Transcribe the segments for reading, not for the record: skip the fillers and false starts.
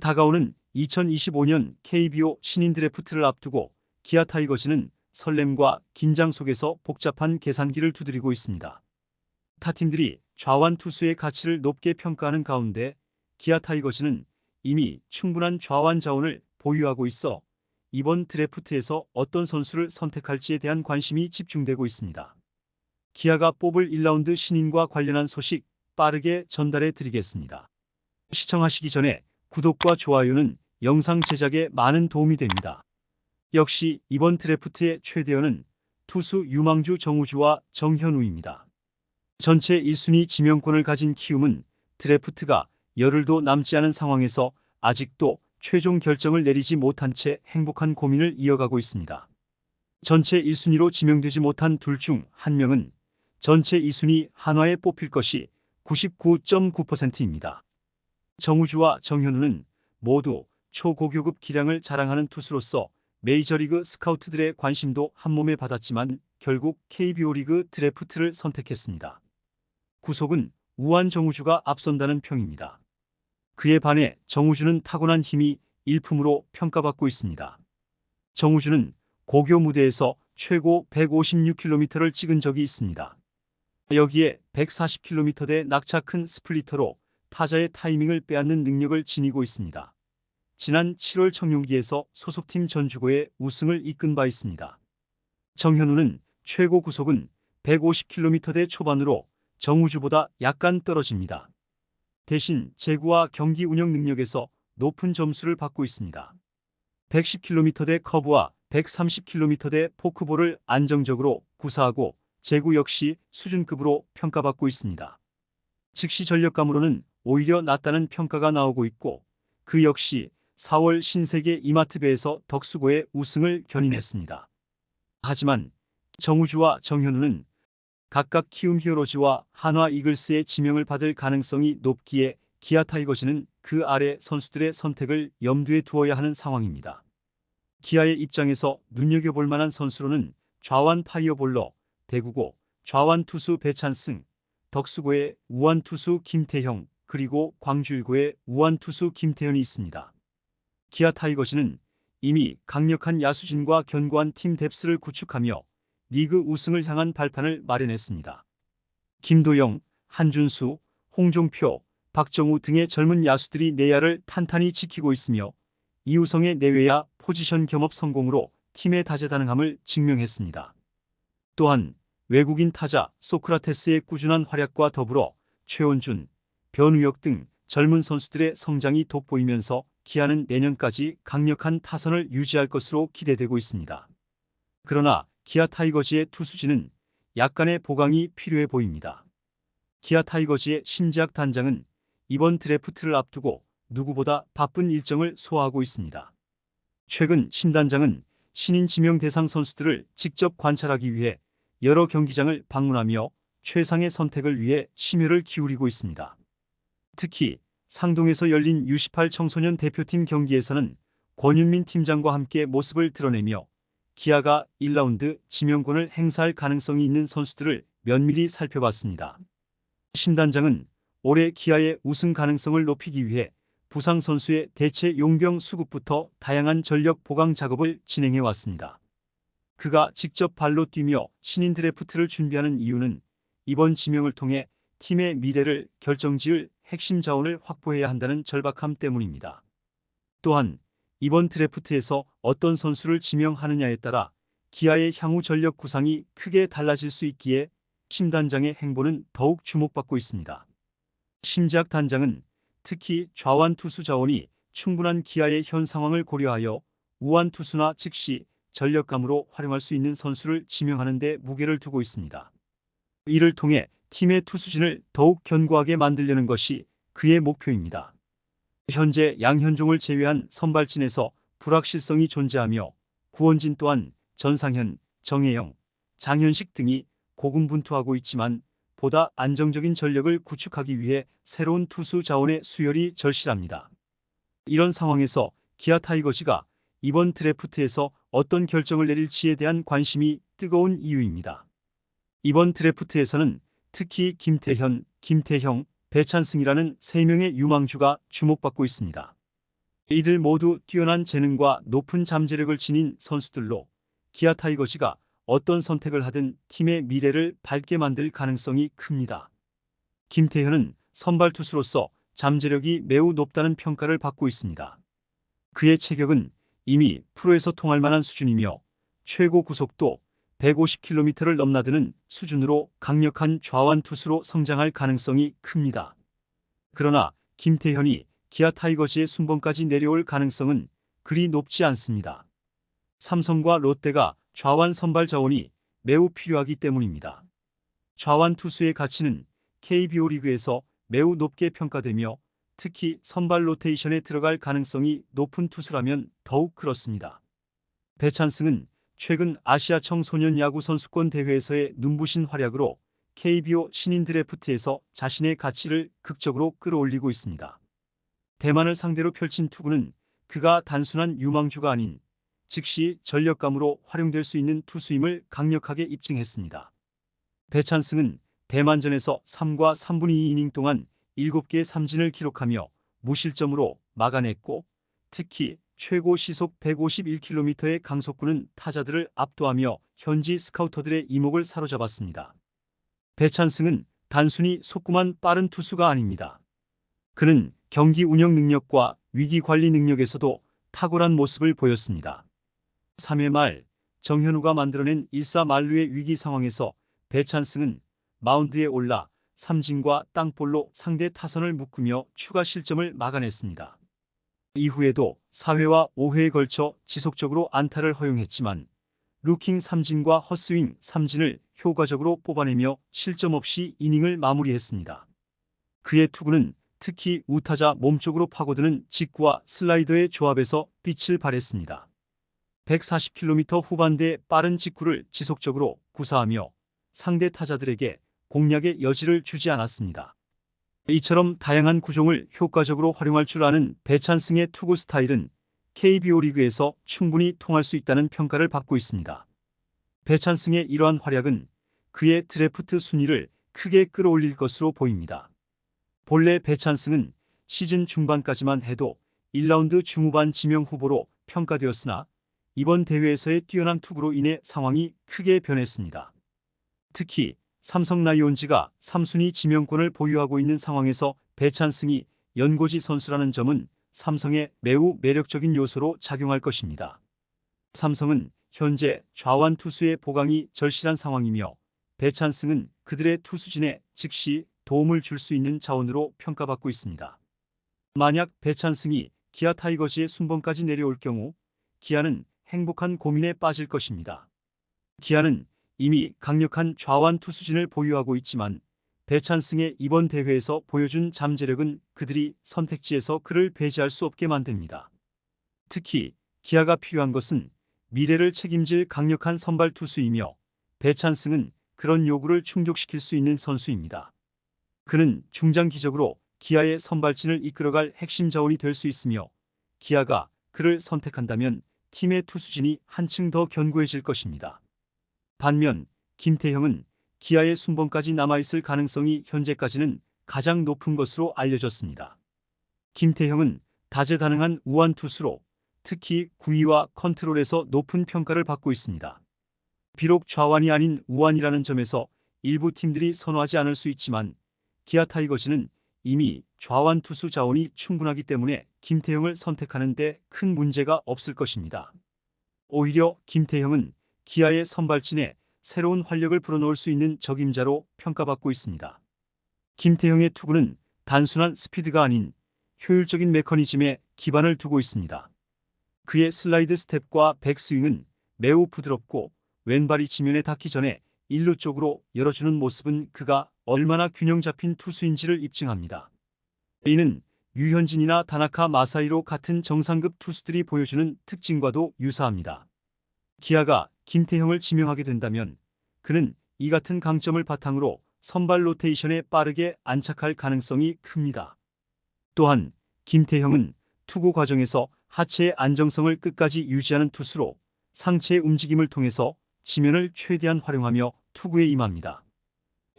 다가오는 2025년 KBO 신인 드래프트를 앞두고 기아 타이거즈는 설렘과 긴장 속에서 복잡한 계산기를 두드리고 있습니다. 타 팀들이 좌완 투수의 가치를 높게 평가하는 가운데 기아 타이거즈는 이미 충분한 좌완 자원을 보유하고 있어 이번 드래프트에서 어떤 선수를 선택할지에 대한 관심이 집중되고 있습니다. 기아가 뽑을 1라운드 신인과 관련한 소식 빠르게 전달해 드리겠습니다. 시청하시기 전에 구독과 좋아요는 영상 제작에 많은 도움이 됩니다. 역시 이번 드래프트의 최대어는 투수 유망주 정우주와 정현우입니다. 전체 1순위 지명권을 가진 키움은 드래프트가 열흘도 남지 않은 상황에서 아직도 최종 결정을 내리지 못한 채 행복한 고민을 이어가고 있습니다. 전체 1순위로 지명되지 못한 둘 중 한 명은 전체 2순위 한화에 뽑힐 것이 99.9%입니다. 정우주와 정현우는 모두 초고교급 기량을 자랑하는 투수로서 메이저리그 스카우트들의 관심도 한몸에 받았지만 결국 KBO 리그 드래프트를 선택했습니다. 구속은 우완 정우주가 앞선다는 평입니다. 그에 반해 정우주는 타고난 힘이 일품으로 평가받고 있습니다. 정우주는 고교 무대에서 최고 156km를 찍은 적이 있습니다. 여기에 140km대 낙차 큰 스플리터로 타자의 타이밍을 빼앗는 능력을 지니고 있습니다. 지난 7월 청룡기에서 소속팀 전주고의 우승을 이끈 바 있습니다. 정현우는 최고 구속은 150km대 초반으로 정우주보다 약간 떨어집니다. 대신 제구와 경기 운영 능력에서 높은 점수를 받고 있습니다. 110km대 커브와 130km대 포크볼을 안정적으로 구사하고 제구 역시 수준급으로 평가받고 있습니다. 즉시 전력감으로는 오히려 낮다는 평가가 나오고 있고 그 역시 4월 신세계 이마트배에서 덕수고의 우승을 견인했습니다. 하지만 정우주와 정현우는 각각 키움 히어로즈와 한화 이글스의 지명을 받을 가능성이 높기에 기아 타이거즈는 그 아래 선수들의 선택을 염두에 두어야 하는 상황입니다. 기아의 입장에서 눈여겨볼 만한 선수로는 좌완 파이어볼러 대구고 좌완 투수 배찬승, 덕수고의 우완 투수 김태형, 그리고 광주일고의 우완 투수 김태현이 있습니다. 기아 타이거즈는 이미 강력한 야수진과 견고한 팀 뎁스를 구축하며 리그 우승을 향한 발판을 마련했습니다. 김도영, 한준수, 홍종표, 박정우 등의 젊은 야수들이 내야를 탄탄히 지키고 있으며 이우성의 내외야 포지션 겸업 성공으로 팀의 다재다능함을 증명했습니다. 또한 외국인 타자 소크라테스의 꾸준한 활약과 더불어 최원준, 변우혁 등 젊은 선수들의 성장이 돋보이면서 기아는 내년까지 강력한 타선을 유지할 것으로 기대되고 있습니다. 그러나 기아 타이거즈의 투수진은 약간의 보강이 필요해 보입니다. 기아 타이거즈의 심재학 단장은 이번 드래프트를 앞두고 누구보다 바쁜 일정을 소화하고 있습니다. 최근 심 단장은 신인 지명 대상 선수들을 직접 관찰하기 위해 여러 경기장을 방문하며 최상의 선택을 위해 심혈을 기울이고 있습니다. 특히 상동에서 열린 U18 청소년 대표팀 경기에서는 권윤민 팀장과 함께 모습을 드러내며 기아가 1라운드 지명권을 행사할 가능성이 있는 선수들을 면밀히 살펴봤습니다. 심 단장은 올해 기아의 우승 가능성을 높이기 위해 부상 선수의 대체 용병 수급부터 다양한 전력 보강 작업을 진행해 왔습니다. 그가 직접 발로 뛰며 신인 드래프트를 준비하는 이유는 이번 지명을 통해 팀의 미래를 결정지을 핵심 자원을 확보해야 한다는 절박함 때문입니다. 또한 이번 드래프트에서 어떤 선수를 지명하느냐에 따라 기아의 향후 전력 구상이 크게 달라질 수 있기에 심 단장의 행보는 더욱 주목받고 있습니다. 심재학 단장은 특히 좌완 투수 자원이 충분한 기아의 현 상황을 고려하여 우완 투수나 즉시 전력감으로 활용할 수 있는 선수를 지명하는 데 무게를 두고 있습니다. 이를 통해 팀의 투수진을 더욱 견고하게 만들려는 것이 그의 목표입니다. 현재 양현종을 제외한 선발진에서 불확실성이 존재하며 구원진 또한 전상현, 정혜영, 장현식 등이 고군분투하고 있지만 보다 안정적인 전력을 구축하기 위해 새로운 투수 자원의 수혈이 절실합니다. 이런 상황에서 기아 타이거즈가 이번 드래프트에서 어떤 결정을 내릴지에 대한 관심이 뜨거운 이유입니다. 이번 드래프트에서는 특히 김태현, 김태형, 배찬승이라는 3명의 유망주가 주목받고 있습니다. 이들 모두 뛰어난 재능과 높은 잠재력을 지닌 선수들로 기아 타이거즈가 어떤 선택을 하든 팀의 미래를 밝게 만들 가능성이 큽니다. 김태현은 선발 투수로서 잠재력이 매우 높다는 평가를 받고 있습니다. 그의 체격은 이미 프로에서 통할 만한 수준이며 최고 구속도 150km를 넘나드는 수준으로 강력한 좌완 투수로 성장할 가능성이 큽니다. 그러나 김태현이 기아 타이거즈의 순번까지 내려올 가능성은 그리 높지 않습니다. 삼성과 롯데가 좌완 선발 자원이 매우 필요하기 때문입니다. 좌완 투수의 가치는 KBO 리그에서 매우 높게 평가되며 특히 선발 로테이션에 들어갈 가능성이 높은 투수라면 더욱 그렇습니다. 배찬승은 최근 아시아 청소년 야구 선수권 대회에서의 눈부신 활약으로 KBO 신인 드래프트에서 자신의 가치를 극적으로 끌어올리고 있습니다. 대만을 상대로 펼친 투구는 그가 단순한 유망주가 아닌 즉시 전력감으로 활용될 수 있는 투수임을 강력하게 입증했습니다. 배찬승은 대만전에서 3과 3분의 2 이닝 동안 7개의 삼진을 기록하며 무실점으로 막아냈고 특히 최고 시속 151km의 강속구는 타자들을 압도하며 현지 스카우터들의 이목을 사로잡았습니다. 배찬승은 단순히 속구만 빠른 투수가 아닙니다. 그는 경기 운영 능력과 위기 관리 능력에서도 탁월한 모습을 보였습니다. 3회 말 정현우가 만들어낸 1사 만루의 위기 상황에서 배찬승은 마운드에 올라 삼진과 땅볼로 상대 타선을 묶으며 추가 실점을 막아냈습니다. 이후에도 4회와 5회에 걸쳐 지속적으로 안타를 허용했지만 루킹 삼진과 헛스윙 삼진을 효과적으로 뽑아내며 실점 없이 이닝을 마무리했습니다. 그의 투구는 특히 우타자 몸쪽으로 파고드는 직구와 슬라이더의 조합에서 빛을 발했습니다. 140km 후반대의 빠른 직구를 지속적으로 구사하며 상대 타자들에게 공략의 여지를 주지 않았습니다. 이처럼 다양한 구종을 효과적으로 활용할 줄 아는 배찬승의 투구 스타일은 KBO 리그에서 충분히 통할 수 있다는 평가를 받고 있습니다. 배찬승의 이러한 활약은 그의 드래프트 순위를 크게 끌어올릴 것으로 보입니다. 본래 배찬승은 시즌 중반까지만 해도 1라운드 중후반 지명 후보로 평가되었으나 이번 대회에서의 뛰어난 투구로 인해 상황이 크게 변했습니다. 특히 삼성 라이온즈가 3순위 지명권을 보유하고 있는 상황에서 배찬승이 연고지 선수라는 점은 삼성에 매우 매력적인 요소로 작용할 것입니다. 삼성은 현재 좌완 투수의 보강이 절실한 상황이며 배찬승은 그들의 투수진에 즉시 도움을 줄 수 있는 자원으로 평가받고 있습니다. 만약 배찬승이 기아 타이거즈의 순번까지 내려올 경우 기아는 행복한 고민에 빠질 것입니다. 기아는 이미 강력한 좌완 투수진을 보유하고 있지만 배찬승의 이번 대회에서 보여준 잠재력은 그들이 선택지에서 그를 배제할 수 없게 만듭니다. 특히 기아가 필요한 것은 미래를 책임질 강력한 선발 투수이며 배찬승은 그런 요구를 충족시킬 수 있는 선수입니다. 그는 중장기적으로 기아의 선발진을 이끌어갈 핵심 자원이 될 수 있으며 기아가 그를 선택한다면 팀의 투수진이 한층 더 견고해질 것입니다. 반면 김태형은 기아의 순번까지 남아있을 가능성이 현재까지는 가장 높은 것으로 알려졌습니다. 김태형은 다재다능한 우완 투수로 특히 구위와 컨트롤에서 높은 평가를 받고 있습니다. 비록 좌완이 아닌 우완이라는 점에서 일부 팀들이 선호하지 않을 수 있지만 기아 타이거즈는 이미 좌완 투수 자원이 충분하기 때문에 김태형을 선택하는 데 큰 문제가 없을 것입니다. 오히려 김태형은 기아의 선발진에 새로운 활력을 불어넣을 수 있는 적임자로 평가받고 있습니다. 김태형의 투구는 단순한 스피드가 아닌 효율적인 메커니즘에 기반을 두고 있습니다. 그의 슬라이드 스텝과 백스윙은 매우 부드럽고 왼발이 지면에 닿기 전에 일루 쪽으로 열어주는 모습은 그가 얼마나 균형 잡힌 투수인지를 입증합니다. 이는 류현진이나 다나카 마사히로 같은 정상급 투수들이 보여주는 특징과도 유사합니다. 기아가 김태형을 지명하게 된다면 그는 이 같은 강점을 바탕으로 선발 로테이션에 빠르게 안착할 가능성이 큽니다. 또한 김태형은 투구 과정에서 하체의 안정성을 끝까지 유지하는 투수로 상체의 움직임을 통해서 지면을 최대한 활용하며 투구에 임합니다.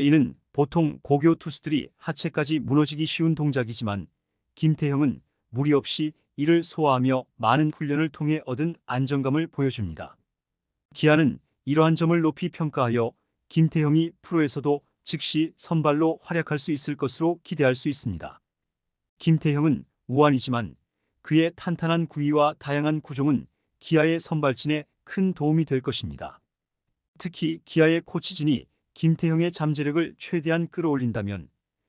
이는 보통 고교 투수들이 하체까지 무너지기 쉬운 동작이지만 김태형은 무리 없이 이를 소화하며 많은 훈련을 통해 얻은 안정감을 보여줍니다. 기아는 이러한 점을 높이 평가하여 김태형이 프로에서도 즉시 선발로 활약할 수 있을 것으로 기대할 수 있습니다. 김태형은 우완이지만 그의 탄탄한 구위와 다양한 구종은 기아의 선발진에 큰 도움이 될 것입니다. 특히 기아의 코치진이 김태형의 잠재력을 최대한 끌어올린다면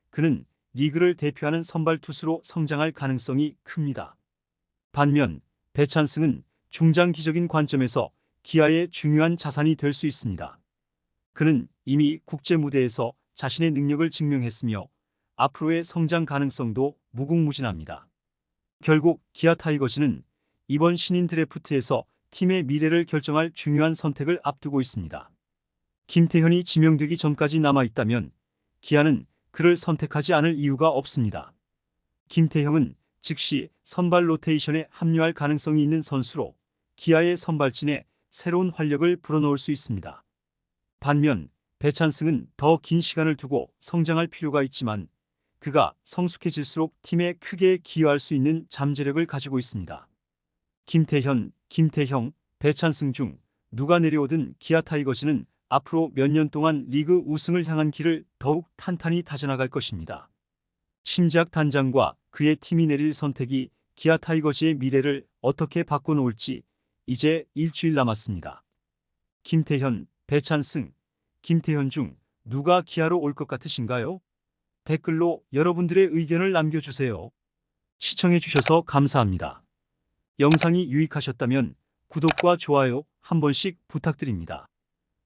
그는 리그를 대표하는 선발 투수로 성장할 가능성이 큽니다. 반면 배찬승은 중장기적인 관점에서 기아의 중요한 자산이 될 수 있습니다. 그는 이미 국제 무대에서 자신의 능력을 증명했으며 앞으로의 성장 가능성도 무궁무진합니다. 결국 기아 타이거즈는 이번 신인 드래프트에서 팀의 미래를 결정할 중요한 선택을 앞두고 있습니다. 김태현이 지명되기 전까지 남아있다면 기아는 그를 선택하지 않을 이유가 없습니다. 김태형은 즉시 선발 로테이션에 합류할 가능성이 있는 선수로 기아의 선발진에 새로운 활력을 불어넣을 수 있습니다. 반면 배찬승은 더 긴 시간을 두고 성장할 필요가 있지만 그가 성숙해질수록 팀에 크게 기여할 수 있는 잠재력을 가지고 있습니다. 김태현, 김태형, 배찬승 중 누가 내려오든 기아 타이거즈는 앞으로 몇 년 동안 리그 우승을 향한 길을 더욱 탄탄히 다져나갈 것입니다. 심재학 단장과 그의 팀이 내릴 선택이 기아 타이거즈의 미래를 어떻게 바꿔놓을지 이제 일주일 남았습니다. 김태현, 배찬승, 김태현 중 누가 기아로 올 것 같으신가요? 댓글로 여러분들의 의견을 남겨주세요. 시청해주셔서 감사합니다. 영상이 유익하셨다면 구독과 좋아요 한 번씩 부탁드립니다.